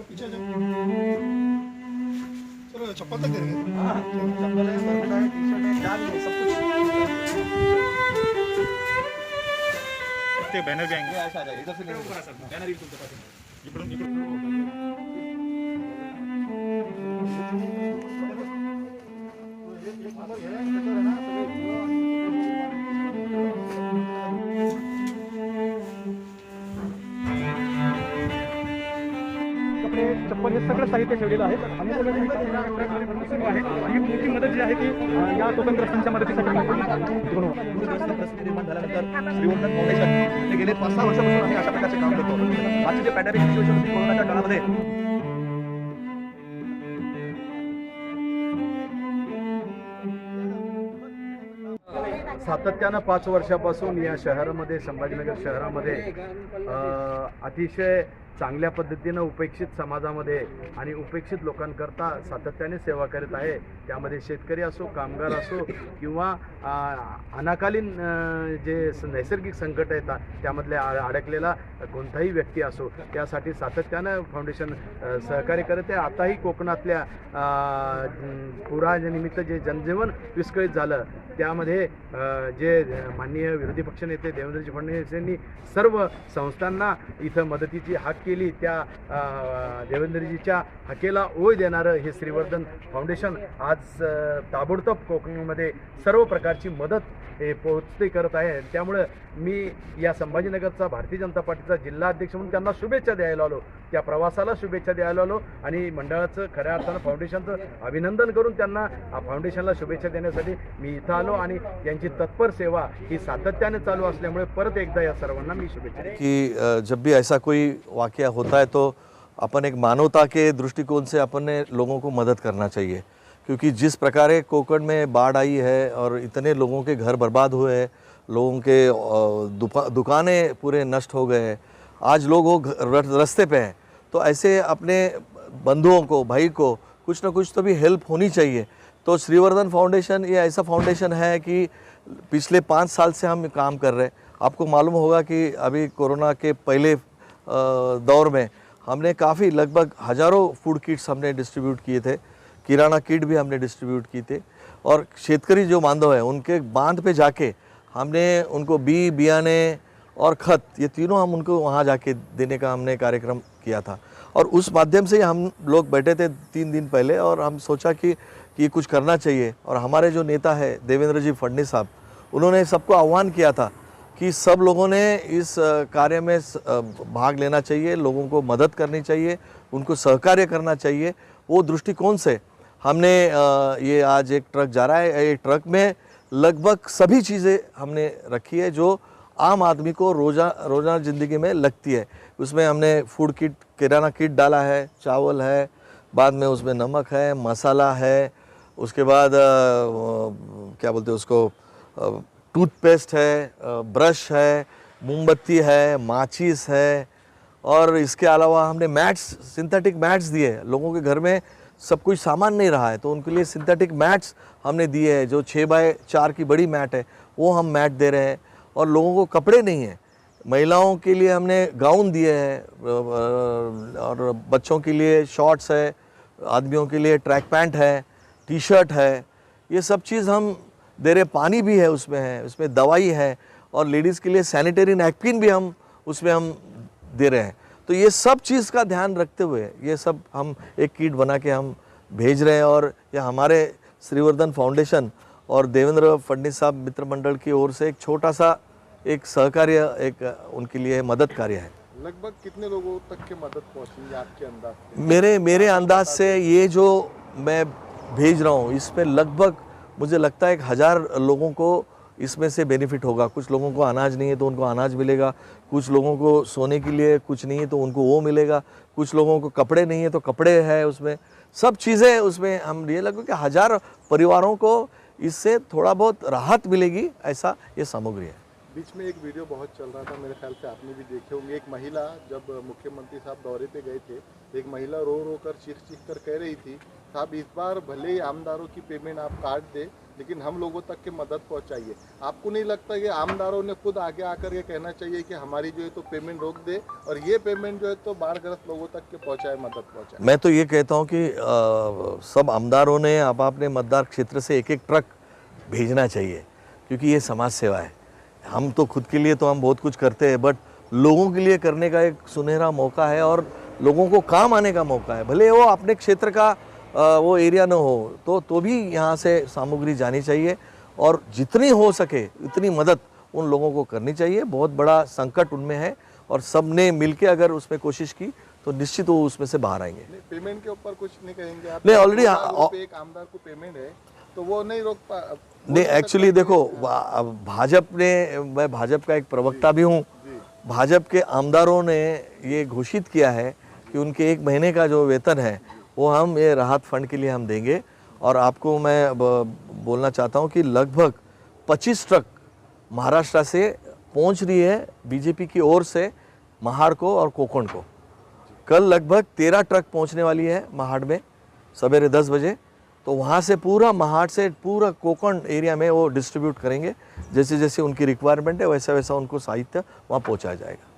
पीछे जाओ। चलो चप्पल तक दे देंगे। हाँ चप्पल है, बरमूडा है, टी शर्ट है, क्या भी है, सब कुछ। ते बैनर भी आएंगे। ये ऐसा आ जाएगा, इधर से नहीं ऊपर आ सर बैनर ही तुमच्या पाठी इकडून इकडून कपडे चप्पल हे सगळं साहित्य ठेवलेलं आहे आणि ही मोठी मदत जी आहे ती या टोकनग्रस्तांच्या मदतीसाठी पूरग्रस्त परिस्थिती निर्माण झाल्यानंतर श्रीवर्धन फाउंडेशन हे गेले 5-6 वर्षापासून आम्ही अशा प्रकारचे काम करतो। आजची जे पॅन्डेमिक सिच्युएशन होती कोरोनाच्या काळामध्ये, सातत्यानं 5 वर्षापासून या शहरामध्ये, संभाजीनगर शहरामध्ये अतिशय चांगल्या पद्धतीनं उपेक्षित समाजामध्ये आणि उपेक्षित लोकांकरता सातत्याने सेवा करत आहे। त्यामध्ये शेतकरी असो, कामगार असो किंवा अनाकालीन जे नैसर्गिक संकट येतात त्यामधले अडकलेला कोणताही व्यक्ती असो, त्यासाठी सातत्यानं फाउंडेशन सहकार्य करत आहे। आताही कोकणातल्या पुरानिमित्त जे जनजीवन विस्कळीत झालं त्यामध्ये जे माननीय विरोधी पक्षनेते देवेंद्रजी फडणवीस यांनी सर्व संस्थांना इथं मदतीची हाक केली। त्या देवेंद्रजीच्या हाकेला ओळ देणारं हे श्रीवर्धन फाउंडेशन आज ताबडतोब कोकणामध्ये सर्व प्रकारची मदत हे पोहोचते करत आहे। त्यामुळे मी या संभाजीनगरचा भारतीय जनता पार्टीचा जिल्हा अध्यक्ष म्हणून त्यांना शुभेच्छा द्यायला आलो, त्या प्रवासाला शुभेच्छा द्यायला आलो आणि मंडळाचं खऱ्या अर्थानं फाउंडेशनचं अभिनंदन करून त्यांना फाउंडेशनला शुभेच्छा देण्यासाठी मी इथं आलो आणि त्यांची तत्पर सेवा ही सातत्याने चालू असल्यामुळे परत एकदा या सर्वांना मी शुभेच्छा देतो कि जब भी ऐसा कोई वाकया होता है तो अपन एक मानवता के दृष्टिकोण से अपन ने लोगों को मदद करना चाहिए, क्योंकि जिस प्रकार कोकण में बाढ़ आई है और इतने लोगों के घर बर्बाद हुए हैं, लोगों के दुकानें पूरे नष्ट हो गए हैं, आज लोग वो रास्ते पे हैं, तो ऐसे अपने बंधुओं को, भाई को कुछ ना कुछ तो भी हेल्प होनी चाहिए। तो श्रीवर्धन फाउंडेशन ये ऐसा फाउंडेशन है कि पिछले 5 साल से हम काम कर रहे हैं। आपको मालूम होगा कि अभी कोरोना के पहले दौर में हमने काफ़ी लगभग हज़ारों फूड किट्स हमने डिस्ट्रीब्यूट किए थे, किराना किट भी हमने डिस्ट्रीब्यूट किए थे, और शेतकरी जो बांधव हैं उनके बांध पे जाके हमने उनको बियाने और खत, ये तीनों हम उनको वहाँ जाके देने का हमने कार्यक्रम किया था। और उस माध्यम से हम लोग बैठे थे 3 दिन पहले और हम सोचा कि कुछ करना चाहिए। और हमारे जो नेता है देवेंद्र जी फडणवीस साहब, उन्होंने सबको आह्वान किया था कि सब लोगों ने इस कार्य में भाग लेना चाहिए, लोगों को मदद करनी चाहिए, उनको सहकार्य करना चाहिए। वो दृष्टिकोण से हमने ये आज एक ट्रक जा रहा है, एक ट्रक में लगभग सभी चीज़ें हमने रखी है जो आम आदमी को रोज़ाना ज़िंदगी में लगती है। उसमें हमने फूड किट, किराना किट डाला है, चावल है, बाद में उसमें नमक है, मसाला है, उसके बाद क्या बोलते हैं उसको, टूथपेस्ट है, ब्रश है, मोमबत्ती है, माचिस है, और इसके अलावा हमने मैट्स, सिंथेटिक मैट्स दिए हैं। लोगों के घर में सब कुछ सामान नहीं रहा है तो उनके लिए सिंथेटिक मैट्स हमने दिए हैं, जो 6x4 की बड़ी मैट है वो हम मैट दे रहे हैं। और लोगों को कपड़े नहीं हैं, महिलाओं के लिए हमने गाउन दिए हैं, और बच्चों के लिए शॉर्ट्स है, आदमियों के लिए ट्रैक पैंट है, टी शर्ट है, ये सब चीज़ हम दे रहे। पानी भी है उसमें दवाई है, और लेडीज़ के लिए सैनिटरी नैपकिन भी हम उसमें हम दे रहे हैं। तो ये सब चीज़ का ध्यान रखते हुए ये सब हम एक किट बना के हम भेज रहे हैं। और ये हमारे श्रीवर्धन फाउंडेशन और देवेंद्र फडणवीस साहब मित्र मंडल की ओर से एक छोटा सा एक सहकार्य, एक उनके लिए मदद कार्य है। लगभग कितने लोगों तक की मदद पहुंची आपके अंदाज से? मेरे अंदाज से ये जो मैं भेज रहा हूँ इसमें लगभग मुझे लगता है 1000 लोगों को इसमें से बेनिफिट होगा। कुछ लोगों को अनाज नहीं है तो उनको अनाज मिलेगा, कुछ लोगों को सोने के लिए कुछ नहीं है तो उनको वो मिलेगा, कुछ लोगों को कपड़े नहीं है तो कपड़े है, उसमें सब चीज़ें उसमें हम ये लगभग कि 1000 परिवारों को इससे थोड़ा बहुत राहत मिलेगी, ऐसा ये सामग्री है। बीच में एक वीडियो बहुत चल रहा था, मेरे ख्याल से आपने भी देखे होंगे। एक महिला जब मुख्यमंत्री साहब दौरे पे गए थे, एक महिला रो रो कर चीख कर कह रही थी, साहब इस बार भले ही आमदारों की पेमेंट आप काट दे लेकिन हम लोगों तक की मदद पहुंचाइए। आपको नहीं लगता कि आमदारों ने खुद आगे आकर ये कहना चाहिए कि हमारी जो है तो पेमेंट रोक दे और ये पेमेंट जो है तो बाढ़ग्रस्त लोगों तक के पहुंचाए, मदद पहुंचाए? मैं तो ये कहता हूँ कि सब आमदारों ने आप अपने मतदार क्षेत्र से एक एक ट्रक भेजना चाहिए, क्योंकि ये समाज सेवा है। हम तो खुद के लिए तो हम बहुत कुछ करते हैं, बट लोगों के लिए करने का एक सुनहरा मौका है और लोगों को काम आने का मौका है। भले वो अपने क्षेत्र का वो एरिया न हो तो भी यहाँ से सामग्री जानी चाहिए और जितनी हो सके उतनी मदद उन लोगों को करनी चाहिए। बहुत बड़ा संकट उनमें है और सब ने मिलके अगर उसमें कोशिश की तो निश्चित वो उसमें से बाहर आएंगे। पेमेंट के ऊपर कुछ नहीं कहेंगे आप? नहीं, ऑलरेडी एक आमदार को पेमेंट है तो वो नहीं रोक पा? नहीं, एक्चुअली देखो, मैं भाजपा का एक प्रवक्ता भी हूँ। भाजपा के आमदारों ने ये घोषित किया है कि उनके 1 महीने का जो वेतन है वो हम ये राहत फंड के लिए हम देंगे। और आपको मैं बोलना चाहता हूँ कि लगभग 25 ट्रक महाराष्ट्र से पहुँच रही है बीजेपी की ओर से महाड़ को और कोकण को। कल लगभग 13 ट्रक पहुँचने वाली है महाड़ में सवेरे 10 बजे। तो वहाँ से पूरा महाड़ से पूरा कोकण एरिया में वो डिस्ट्रीब्यूट करेंगे। जैसे जैसे उनकी रिक्वायरमेंट है वैसा वैसा उनको साहित्य वहाँ पहुँचाया जाएगा।